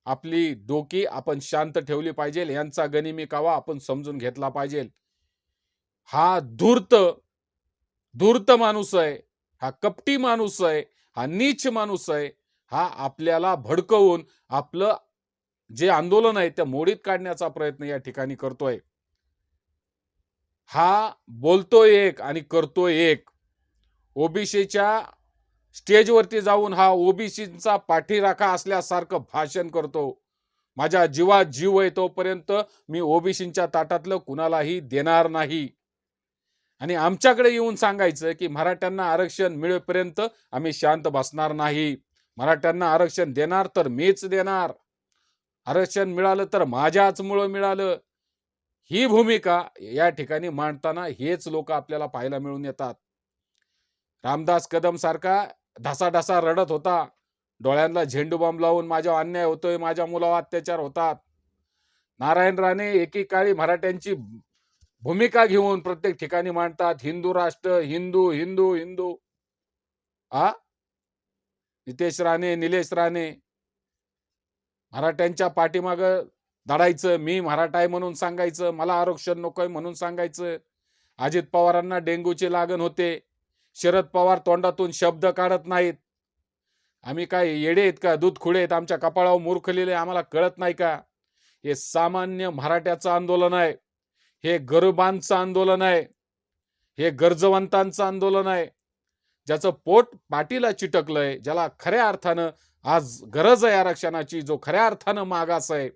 आपली डोकी आपण शांत ठेवली पाहिजे. यांचा गनिमी कावा आपण समजून घेतला पाहिजे. हा धूर्त माणूस आहे, हा कपटी माणूस आहे, हा नीच माणूस आहे. हा आपल्याला भडकवून आपलं जे आंदोलन आहे ते मोडीत काढण्याचा प्रयत्न या ठिकाणी करतोय. हा बोलतोय एक आणि करतोय एक. ओबीसीच्या स्टेजवरती जाऊन हा ओबीसीचा पाठीराखा असल्यासारखं भाषण करतो. माझ्या जीवात जीव आहे तोपर्यंत मी ओबीसीच्या ताटातलं कुणालाही देणार नाही. आणि आमच्याकडे येऊन सांगायचं की मराठ्यांना आरक्षण मिळेपर्यंत आम्ही शांत बसणार नाही. मराठ्यांना आरक्षण देणार तर मीच देणार. आरक्षण मिळालं तर माझ्याचमुळं मिळालं. ही भूमिका या ठिकाणी मांडताना हेच लोक आपल्याला पाहायला मिळून येतात. रामदास कदम सारखा ढासा रडत होता. डोळ्यांना झेंडू बॉम्ब लावून माझ्या अन्याय होतोय, माझ्या मुलावर अत्याचार होतात. नारायण राणे एकेकाळी मराठ्यांची भूमिका घेऊन प्रत्येक ठिकाणी मांडतात, हिंदू राष्ट्र, हिंदू हिंदू हिंदू. आ नितेश राणे, निलेश राणे मराठ्यांच्या पाठीमाग धडायचं. मी मराठा आहे म्हणून सांगायचं, मला आरक्षण नकोय म्हणून सांगायचं. अजित पवारांना डेंग्यूची लागण होते, शरद पवार तोंडातून शब्द काढत नाहीत. आम्ही काय येडे आहेत का, दूध खुडे आहेत, आमच्या कपाळावर मूर्ख लिहिले आम्हाला कळत नाही का? हे सामान्य मराठ्याचं आंदोलन आहे, हे गरिबांचं आंदोलन आहे, हे गरजवंतांचं आंदोलन आहे. ज्याचं पोट पाठीला चिटकलंय, ज्याला खऱ्या अर्थानं आज गरज आहे आरक्षणाची, जो खऱ्या अर्थानं मागास आहे,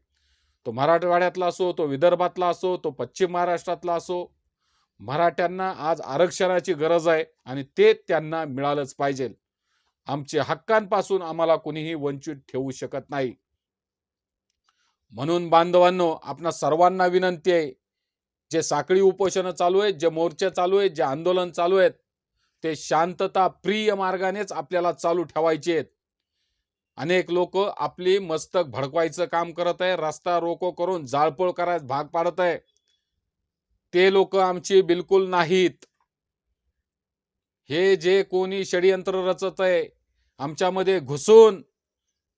तो मराठवाड्यातला असो, तो विदर्भातला असो, तो पश्चिम महाराष्ट्रातला असो, मराठ्यांना आज आरक्षणाची गरज आहे आणि ते त्यांना मिळालंच पाहिजे. आमच्या हक्कांपासून आम्हाला कोणीही वंचित ठेवू शकत नाही. म्हणून बांधवांनो, आपणा सर्वांना विनंती आहे, जे साखळी उपोषण चालू आहेत, जे मोर्चे चालू आहेत, जे आंदोलन चालू आहेत, ते शांतता प्रिय मार्गानेच आपल्याला चालू ठेवायचे आहेत. अनेक लोक आपली मस्तक भडकवायचं काम करत आहे, रस्ता रोको करून जाळपोळ करायला भाग पाडत आहे. ते लोक आमची बिलकुल नाहीत. हे जे कोणी षडयंत्र रचत आहे, आमच्यामध्ये घुसून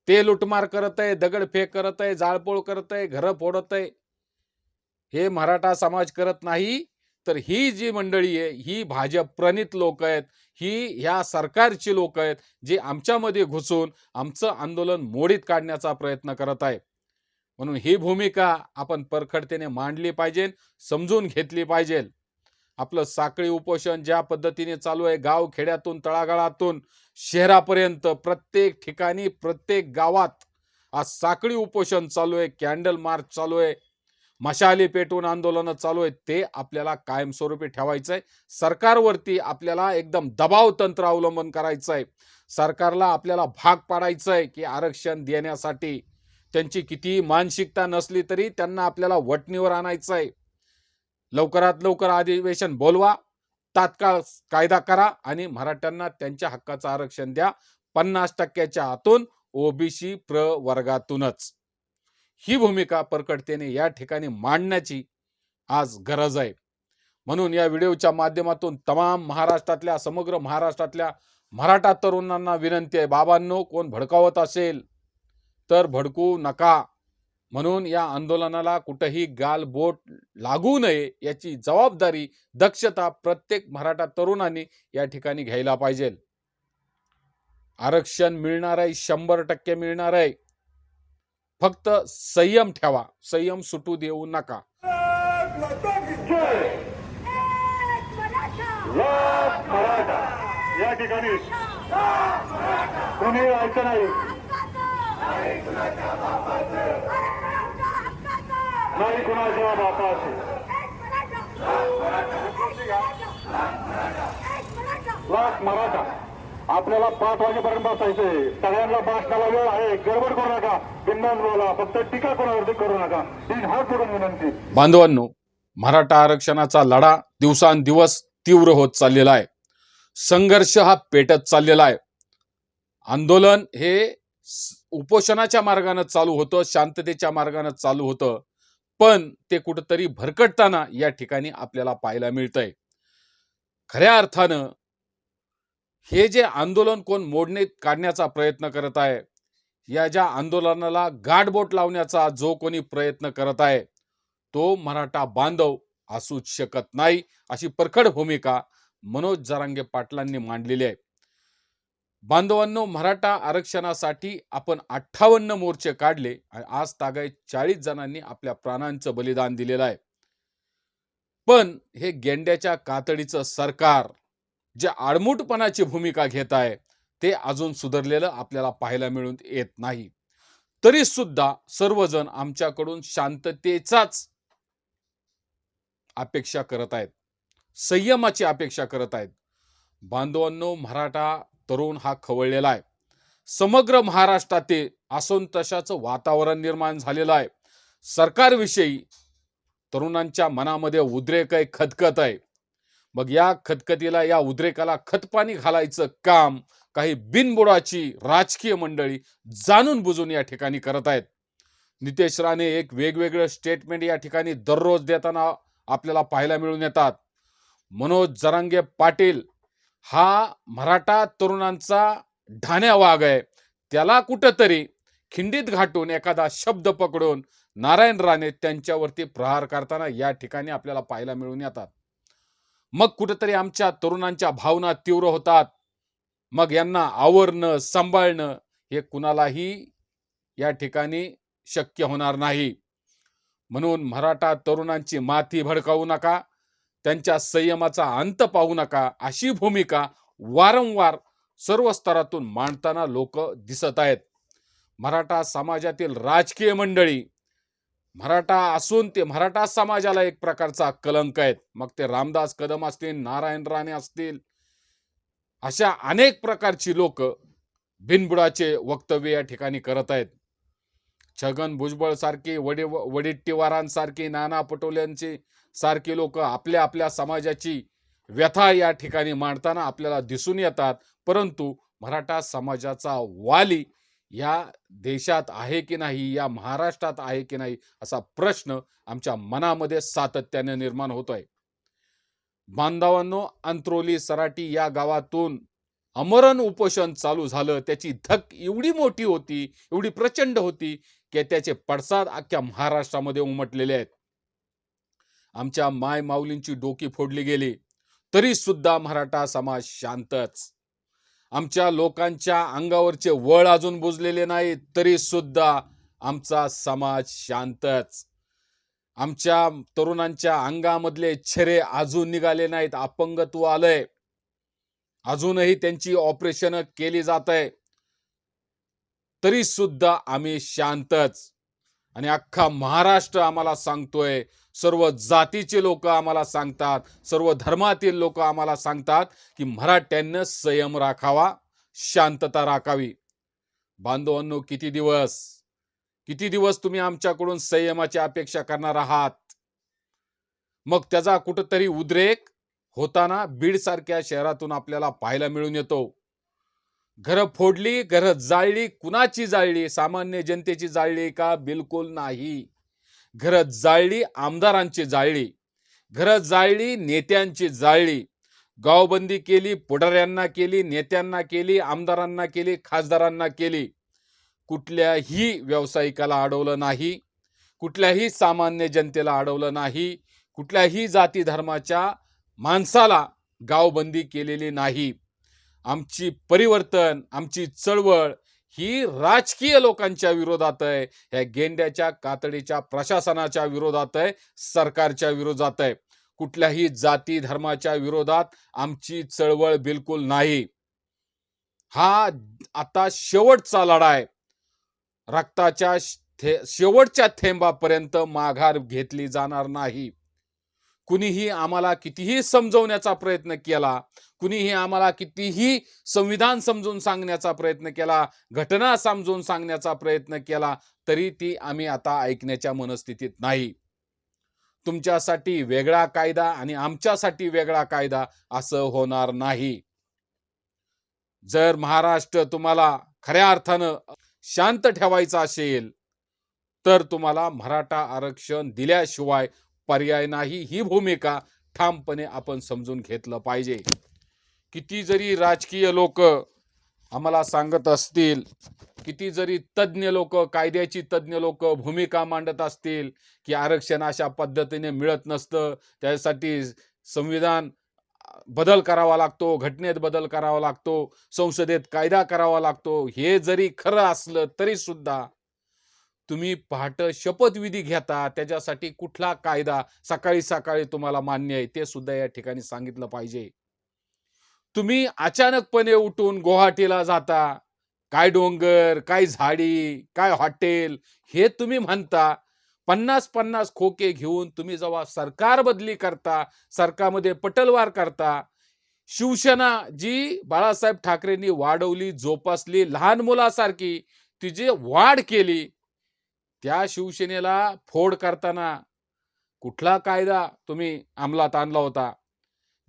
ते लुटमार करत आहे, दगडफेक करत आहे, जाळपोळ करत आहे, घरं फोडत आहे, हे मराठा समाज करत नाही. तर ही जी मंडळी आहे, ही भाजप प्रणित लोक आहेत, ही ह्या सरकारची लोक आहेत, जे आमच्यामध्ये घुसून आमचं आंदोलन मोडीत काढण्याचा प्रयत्न करत आहे. म्हणून ही भूमिका आपण परखडतेने मांडली पाहिजे, समजून घेतली पाहिजे. आपलं साखळी उपोषण ज्या पद्धतीने चालू आहे, गाव खेड्यातून तळागाळातून शहरापर्यंत प्रत्येक ठिकाणी प्रत्येक गावात आज साखळी उपोषण चालू आहे, कॅन्डल मार्च चालू आहे, मशाली पेटून आंदोलन चालू आहे. ते आपल्याला कायमस्वरूपी ठेवायचं आहे. सरकारवरती आपल्याला एकदम दबाव तंत्र अवलंबन करायचं आहे. सरकारला आपल्याला भाग पाडायचं आहे की आरक्षण देण्यासाठी त्यांची किती मानसिकता नसली तरी त्यांना आपल्याला वटणीवर आणायचं आहे. लवकरात लवकर अधिवेशन बोलवा, तात्काळ कायदा करा आणि मराठ्यांना त्यांच्या हक्काचं आरक्षण द्या. 50% आतून ओबीसी प्रवर्गातूनच. ही भूमिका परखडतेने या ठिकाणी मांडण्याची आज गरज आहे. म्हणून या व्हिडिओच्या माध्यमातून तमाम महाराष्ट्रातल्या, समग्र महाराष्ट्रातल्या मराठा तरुणांना विनंती आहे, बाबांनो, कोण भडकावत असेल तर भडकू नका. म्हणून या आंदोलनाला कुठेही गालबोट लागू नये याची जबाबदारी, दक्षता प्रत्येक मराठा तरुणांनी या ठिकाणी घ्यायला पाहिजे. आरक्षण मिळणार आहे, 100% मिळणार आहे. फक्त संयम ठेवा, संयम सुटू देऊ नका. या ठिकाणी कोणी ऐकत नाही, नाही कुणाच्या बापाचे. लाख मराठा आपल्याला 5 वाजेपर्यंत बसायचंय. सगळ्यांना भाषणाला वेळ आहे, गडबड करू नका, बिंदास बोला, फक्त टीका कोणावरती करू नका. 3 हात जोडून विनंती. बांधवांनो, मराठा आरक्षणाचा लढा दिवसांदिवस तीव्र होत चाललेला आहे. संघर्ष हा पेटत चाललेला आहे. आंदोलन हे उपोषणाच्या मार्गाने चालू होतं, शांततेच्या मार्गाने चालू होतं, पण ते कुठेतरी भरकटताना या ठिकाणी आपल्याला पाहायला मिळतंय. खऱ्या अर्थानं हे जे आंदोलन कोण मोडणे काढण्याचा प्रयत्न करत आहे, या ज्या आंदोलनाला गाठबोट लावण्याचा जो कोणी प्रयत्न करत आहे तो मराठा बांधव असूच शकत नाही, अशी परखड भूमिका मनोज जरांगे पाटलांनी मांडलेली आहे. बांधवांनो, मराठा आरक्षणासाठी आपण 58 मोर्चे काढले आणि आज तागायत 40 जणांनी आपल्या प्राणांचं बलिदान दिलेलं आहे. पण हे गेंड्याच्या कातडीचं सरकार जे आडमुठपणाची भूमिका घेत आहे ते अजून सुधारलेलं आपल्याला पाहायला मिळून येत नाही. तरी सुद्धा सर्वजण आमच्याकडून शांततेचाच अपेक्षा करत आहेत, संयमाची अपेक्षा करत आहेत. बांधवांनो, मराठा तरुण हा खवळलेला आहे. समग्र महाराष्ट्रातील असंतोषाचं वातावरण निर्माण झालेलं आहे. सरकारविषयी तरुणांच्या मनामध्ये उद्रेक आहे, खदखद आहे. मग या खदखदीला, या उद्रेकाला खतपाणी घालायचं काम काही बिनबुडाची राजकीय मंडळी जाणून बुजून या ठिकाणी करत आहेत. नितेश राणे एक वेगवेगळं स्टेटमेंट या ठिकाणी दररोज देताना आपल्याला पाहायला मिळून येतात. मनोज जरांगे पाटील हा मराठा तरुणांचा ढाण्या वाघ आहे. त्याला कुठंतरी खिंडीत घाटून एखादा शब्द पकडून नारायण राणे त्यांच्यावरती प्रहार करताना या ठिकाणी आपल्याला पाहायला मिळून येतात. मग कुठंतरी आमच्या तरुणांच्या भावना तीव्र होतात. मग यांना आवरणं, सांभाळणं हे कुणालाही या ठिकाणी शक्य होणार नाही. म्हणून मराठा तरुणांची माथी भडकावू नका, त्यांच्या संयमाचा अंत पाहू नका, अशी भूमिका वारंवार सर्व स्तरातून मांडताना लोक दिसत आहेत. मराठा समाजातील राजकीय मंडळी मराठा असून ते मराठा समाजाला एक प्रकारचा कलंक आहेत. मग ते रामदास कदम असतील, नारायण राणे असतील, अशा अनेक प्रकारची लोक बिनबुडाचे वक्तव्य या ठिकाणी करत आहेत. छगन भुजबळ सारखी, वडेट्टीवारांसारखी, नाना पटोलेंची सारखी लोक आपल्या आपल्या समाजाची व्यथा या ठिकाणी मांडताना आपल्याला दिसून येतात. परंतु मराठा समाजाचा वाली या देशात आहे की नाही, या महाराष्ट्रात आहे की नाही, असा प्रश्न आमच्या मनामध्ये सातत्याने निर्माण होतोय. बांधवांनो, अंत्रोली सराटी या गावातून अमरण उपोषण चालू झालं. त्याची धक एवढी मोठी होती, एवढी प्रचंड होती की त्याचे पडसाद अख्ख्या महाराष्ट्रामध्ये उमटलेले आहेत. आमच्या माय माऊलींची डोकी फोडली गेली तरी सुद्धा मराठा समाज शांतच. आमच्या लोकांच्या अंगावरचे वळ अजून बुजलेले नाही तरी सुद्धा आमचा समाज शांतच. आमच्या तरुणांच्या अंगामधले छेरे अजून निघाले नाहीत, अपंगत्व आलंय, अजूनही त्यांची ऑपरेशन केली जात आहे, तरी सुद्धा आम्ही शांतच. आणि अख्खा महाराष्ट्र आम्हाला सांगतोय, सर्व जातीचे लोक आम्हाला सांगतात, सर्व धर्मातील लोक आम्हाला सांगतात की मराठ्यांनी संयम राखावा, शांतता राखावी. बांधवांनो, किती दिवस तुम्ही आमच्याकडून संयमाची अपेक्षा करणार आहात? मग त्याचा कुठंतरी उद्रेक होताना बीड सारख्या शहरातून आपल्याला पाहायला मिळून येतो. घरं फोडली, घरं जाळली. कुणाची जाळली? सामान्य जनतेची जाळली का? बिलकुल नाही. घरं जाळली आमदारांची जाळली, घरं जाळली नेत्यांची जाळली. गावबंदी केली, पुढाऱ्यांना केली, नेत्यांना केली, आमदारांना केली, खासदारांना केली. कुठल्याही व्यावसायिकाला अडवलं नाही, कुठल्याही सामान्य जनतेला अडवलं नाही, कुठल्याही जाती धर्माच्या माणसाला गावबंदी केलेली नाही. आमची परिवर्तन, आमची चळवळ ही राजकीय लोकांच्या विरोधात आहे, ह्या गेंड्याच्या कातडीच्या प्रशासनाच्या विरोधात आहे, सरकारच्या विरोधात आहे. कुठल्याही जाती धर्माच्या विरोधात आमची चळवळ बिलकुल नाही. हा आता शेवटचा लढा आहे. रक्ताच्या शेवटच्या थेंबापर्यंत माघार घेतली जाणार नाही. कुणीही आम्हाला कितीही समजवण्याचा प्रयत्न केला, कुणीही आम्हाला कितीही संविधान समजून सांगण्याचा प्रयत्न केला, घटना समजून सांगण्याचा प्रयत्न केला, तरी ती आम्ही आता ऐकण्याच्या मनस्थितीत नाही. तुमच्यासाठी वेगळा कायदा आणि आमच्यासाठी वेगळा कायदा असं होणार नाही. जर महाराष्ट्र तुम्हाला खऱ्या अर्थानं शांत ठेवायचा असेल तर तुम्हाला मराठा आरक्षण दिल्याशिवाय पर्याय नाही. ही भूमिका ठामपणे आपण समजून घेतलं पाहिजे. किती जरी राजकीय लोक आम्हाला सांगत असतील, किती जरी तज्ज्ञ लोक, कायद्याची तज्ज्ञ लोक भूमिका मांडत असतील की आरक्षण अशा पद्धतीने मिळत नसतं, त्यासाठी संविधान बदल करावा लागतो, घटनेत बदल करावा लागतो, संसदेत कायदा करावा लागतो, हे जरी खरं असलं तरी सुद्धा तुम्ही पहाटे शपथविधी घेता, त्याच्यासाठी कुठला कायदा सकाळी सकाळी तुम्हाला मान्य आहे ते सुद्धा या ठिकाणी सांगितलं पाहिजे. तुम्ही अचानकपणे उठून गुवाहाटीला जाता, काय डोंगर, काय झाडी, काय हॉटेल हे तुम्ही म्हणता. 50-50 खोके घेऊन तुम्ही जेव्हा सरकार बदली करता, सरकारमध्ये पटलवार करता, शिवसेना जी बाळासाहेब ठाकरेंनी वाढवली, जोपासली, लहान मुलासारखी तिची वाढ केली, त्या शिवसेनेला फोड करताना कुठला कायदा तुम्ही अंमलात आणला होता?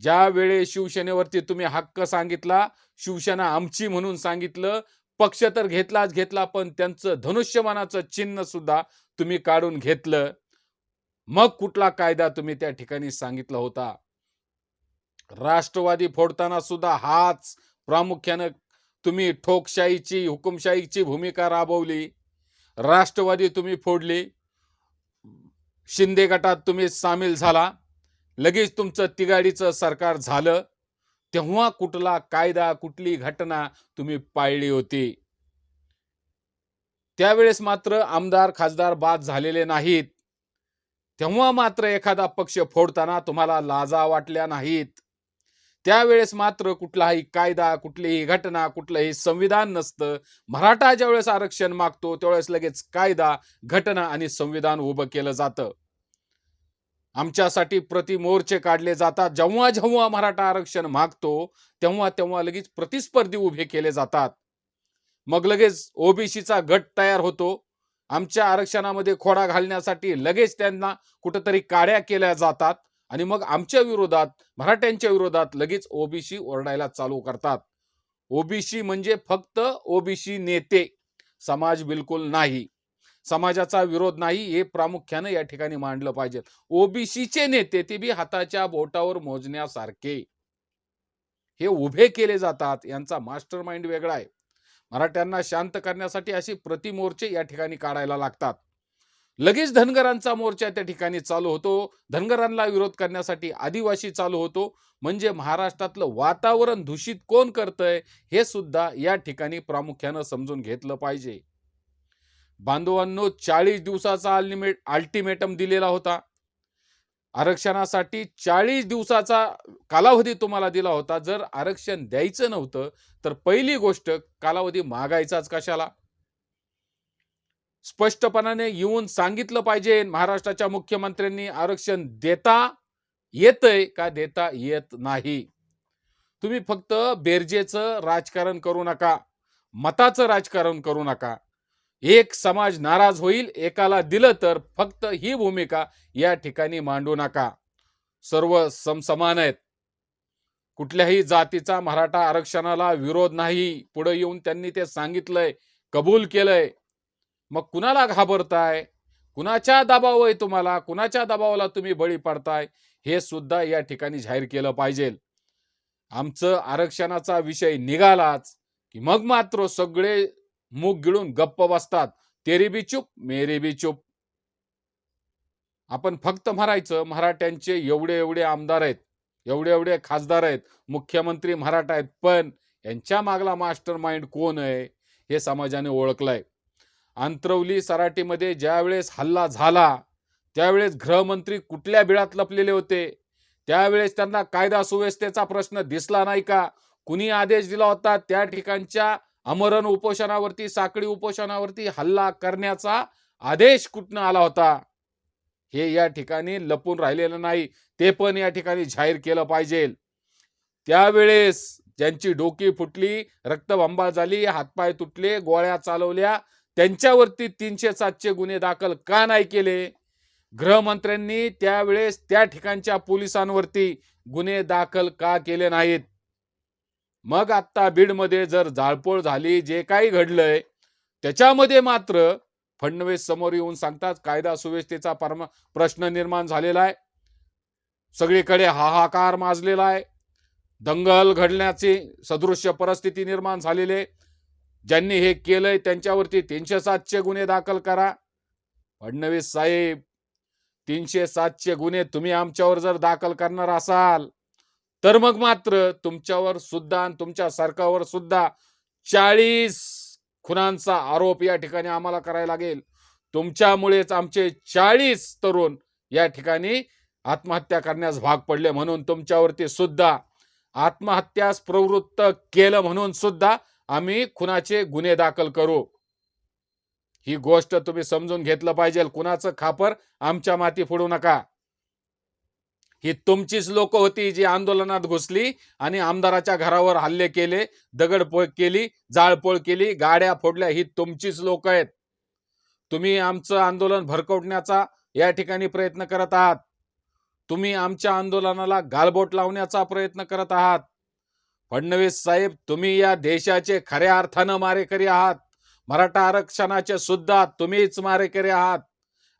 ज्या वेळेस शिवसेनेवरती तुम्ही हक्क सांगितला, शिवसेना आमची म्हणून सांगितलं, पक्ष तर घेतलाच घेतला, पण त्यांचं धनुष्यबाणाचं चिन्ह सुद्धा तुम्ही काढून घेतलं. मग कुठला कायदा तुम्ही त्या ठिकाणी सांगितला होता? राष्ट्रवादी फोडताना सुद्धा हाच प्रामुख्यानं तुम्ही ठोकशाहीची, हुकुमशाहीची भूमिका राबवली. राष्ट्रवादी तुम्ही फोडली. शिंदे गटात तुम्ही सामील झाला. लगेच तुमचं तिघाडीचं सरकार झालं. तेव्हा कुठला कायदा, कुठली घटना तुम्ही पाळली होती? त्यावेळेस मात्र आमदार, खासदार बाद झालेले नाहीत. तेव्हा मात्र एखादा पक्ष फोडताना तुम्हाला लाजा वाटल्या नाहीत. त्यावेळेस मात्र कुठलाही कायदा, कुठलीही घटना, कुठलंही संविधान नसतं. मराठा ज्यावेळेस आरक्षण मागतो त्यावेळेस लगेच कायदा, घटना आणि संविधान उभं केलं जातं. आमच्यासाठी प्रतिमोर्चे काढले जातात. जेव्हा जेव्हा मराठा आरक्षण मागतो तेव्हा तेव्हा लगेच प्रतिस्पर्धी उभे केले जातात. मग लगेच ओबीसीचा गट तयार होतो. आमच्या आरक्षणामध्ये खोडा घालण्यासाठी लगेच त्यांना कुठेतरी काड्या केल्या जातात आणि मग आमच्या विरोधात, मराठ्यांच्या विरोधात लगेच ओबीसी ओरडायला चालू करतात. ओबीसी म्हणजे फक्त ओबीसी नेते, समाज बिलकुल नाही. समाजाचा विरोध नाही, हे प्रामुख्याने या ठिकाणी मांडलं पाहिजे. ओबीसीचे नेते ते बी हाताच्या बोटावर मोजण्यासारखे हे उभे केले जातात. यांचा मास्टर माइंड वेगळा आहे. मराठ्यांना शांत करण्यासाठी अशी प्रतिमोर्चे या ठिकाणी काढायला लागतात. लगेच धनगरांचा मोर्चा त्या ठिकाणी चालू होतो. धनगरांना विरोध करण्यासाठी आदिवासी चालू होतो. म्हणजे महाराष्ट्रातलं वातावरण दूषित कोण करतंय हे सुद्धा या ठिकाणी प्रामुख्याने समजून घेतलं पाहिजे. बांधवांनो, 40 दिवसाचा अल्टिमेटम दिलेला होता. आरक्षणासाठी 40 दिवसाचा कालावधी तुम्हाला दिला होता. जर आरक्षण द्यायचं नव्हतं तर पहिली गोष्ट कालावधी मागायचाच कशाला? स्पष्टपणाने येऊन सांगितलं पाहिजे. महाराष्ट्राच्या मुख्यमंत्र्यांनी आरक्षण देता येतंय का देता येत नाही. तुम्ही फक्त बेरजेचं राजकारण करू नका, मताचं राजकारण करू नका. एक समाज नाराज होईल, एकाला दिलं तर फक्त ही भूमिका या ठिकाणी मांडू नका. सर्व समान आहेत. कुठल्याही जातीचा मराठा आरक्षणाला विरोध नाही. पुढे येऊन त्यांनी ते सांगितलंय, कबूल केलंय. मग कुणाला घाबरताय? कुणाच्या दबाव आहे तुम्हाला? कुणाच्या दबावाला तुम्ही बळी पडताय? हे सुद्धा या ठिकाणी जाहीर केलं पाहिजे. आमचं आरक्षणाचा विषय निघालाच की मग मात्र सगळे मुख गिळून गप्प बसतात. तेरी बी चुप, मेरी बी चुप. आपण फक्त म्हणायचं मराठ्यांचे एवढे एवढे आमदार आहेत, एवढे एवढे खासदार आहेत, मुख्यमंत्री मराठा आहेत, पण यांच्या मागला मास्टर माइंड कोण आहे हे समाजाने ओळखलंय. अंतरवली सराटीमध्ये ज्यावेळेस हल्ला झाला त्यावेळेस गृहमंत्री कुठल्या बिळात लपलेले होते? त्यावेळेस त्यांना कायदा सुव्यवस्थेचा प्रश्न दिसला नाही का? कुणी आदेश दिला होता त्या ठिकाणच्या आमरण उपोषणावरती, साखळी उपोषणावरती हल्ला करण्याचा आदेश कुठनं आला होता? हे या ठिकाणी लपून राहिलेलं नाही. ते पण या ठिकाणी जाहीर केलं पाहिजे. त्यावेळेस ज्यांची डोकी फुटली, रक्तबंबाळ झाली, हातपाय तुटले, गोळ्या चालवल्या, त्यांच्यावरती 307चे गुन्हे दाखल का नाही केले? गृहमंत्र्यांनी त्यावेळेस त्या ठिकाणच्या पोलिसांवरती गुन्हे दाखल का केले नाहीत? मग आता बीडमध्ये जर जाळपोळ झाली, जे काही घडलंय त्याच्यामध्ये मात्र फडणवीस समोर येऊन सांगतात कायदा सुव्यवस्थेचा प्रश्न निर्माण झालेला आहे. सगळीकडे हाहाकार माजलेला आहे. दंगल घडण्याची सदृश्य परिस्थिती निर्माण झालेली आहे. ज्यांनी हे केलंय त्यांच्यावरती 307 गुन्हे दाखल करा. फडणवीस साहेब, 307 गुन्हे तुम्ही आमच्यावर जर दाखल करणार असाल तर मग मात्र तुमच्यावर सुद्धा आणि तुमच्या सरकारवर सुद्धा 40 खुनांचा आरोप या ठिकाणी आम्हाला करायला लागेल. तुमच्यामुळेच आमचे 40 तरुण या ठिकाणी आत्महत्या करण्यास भाग पडले, म्हणून तुमच्यावरती सुद्धा आत्महत्यास प्रवृत्त केलं म्हणून सुद्धा आम्ही खुनाचे गुन्हे दाखल करू. ही गोष्ट तुम्ही समजून घेतलं पाहिजे. कुणाचं खापर आमच्या माती फोडू नका. ही तुमचीच लोक होती जी आंदोलनात घुसली आणि आमदाराच्या घरावर हल्ले केले, दगडफेक केली, जाळपोळ केली, गाड्या फोडल्या. ही तुमचीच लोक आहेत. तुम्ही आमचं आंदोलन भरकवण्याचा या ठिकाणी प्रयत्न करत आहात. तुम्ही आमच्या आंदोलनाला गालबोट लावण्याचा प्रयत्न करत आहात. फडणवीस साहेब, तुम्ही या देशाचे खऱ्या अर्थानं मारेकरी आहात. मराठा आरक्षणाचे सुद्धा तुम्हीच मारेकरी आहात.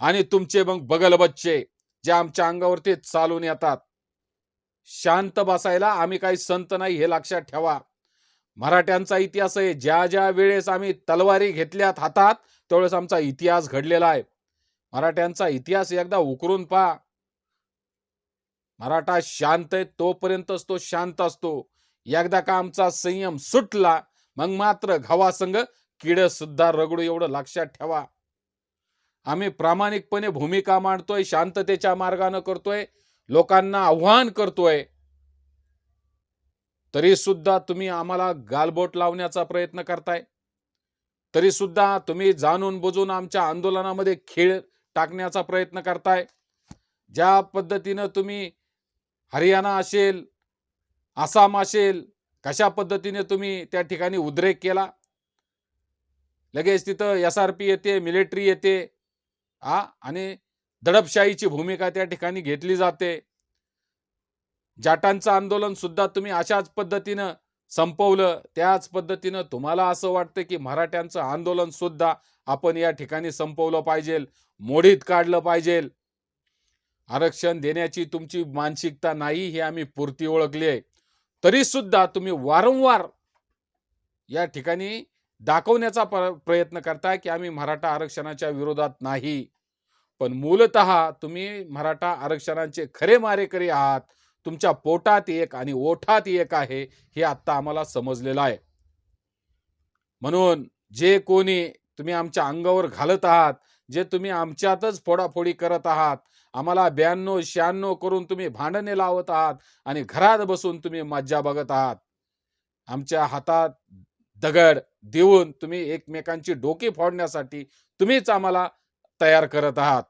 आणि तुमचे मग बगल बच्चे जे आमच्या अंगावरती चालून येतात. शांत बसायला आम्ही काही संत नाही, हे लक्षात ठेवा. मराठ्यांचा इतिहास आहे. ज्या ज्या वेळेस आम्ही तलवारी घेतल्यात हातात त्यावेळेस आमचा इतिहास घडलेला आहे. मराठ्यांचा इतिहास एकदा उकरून पहा. मराठा शांत आहे तोपर्यंतच तो शांत असतो. एकदा का आमचा संयम सुटला मग मात्र घावासंग किड सुद्धा रगडू, एवढं लक्षात ठेवा. आम्ही प्रामाणिकपणे भूमिका मांडतोय, शांततेच्या मार्गाने करतोय, लोकांना आव्हान करतोय, तरी सुद्धा तुम्ही आम्हाला गालबोट लावण्याचा प्रयत्न करताय. तरी सुद्धा तुम्ही जाणून बुजून आमच्या आंदोलनामध्ये खीळ टाकण्याचा प्रयत्न करताय. ज्या पद्धतीनं तुम्ही हरियाणा असेल, आसाम असेल, कशा पद्धतीने तुम्ही त्या ठिकाणी उद्रेक केला. लगेच तिथं SRP येते, मिलिटरी येते, आणि दडपशाहीची भूमिका त्या ठिकाणी घेतली जाते. जाटांचं आंदोलन सुद्धा तुम्ही अशाच पद्धतीनं संपवलं. त्याच पद्धतीनं तुम्हाला असं वाटतं की मराठ्यांचं आंदोलन सुद्धा आपण या ठिकाणी संपवलं पाहिजे, मोडीत काढलं पाहिजे. आरक्षण देण्याची तुमची मानसिकता नाही हे आम्ही पुरती ओळखली आहे. तरी सुद्धा तुम्ही वारंवार या ठिकाणी दाखवण्याचा प्रयत्न करताय की आम्ही मराठा आरक्षणाच्या विरोधात नाही. पण मूलतः तुम्ही मराठा आरक्षणाचे खरे मारेकरी आहात. तुमच्या पोटात एक आणि ओठात एक आहे हे आता आम्हाला समजलेलं आहे. म्हणून जे कोणी तुम्ही आमच्या अंगावर घालत आहात, जे तुम्ही आमच्यातच फोडाफोडी करत आहात, आम्हाला 92-96 करून तुम्ही भांडणे लावत आहात आणि घरात बसून तुम्ही मज्जा बघत आहात. आमच्या हातात दगड देऊन तुम्ही एकमेकांची डोकी फोडण्यासाठी तुम्हीच आम्हाला तयार करत आहात.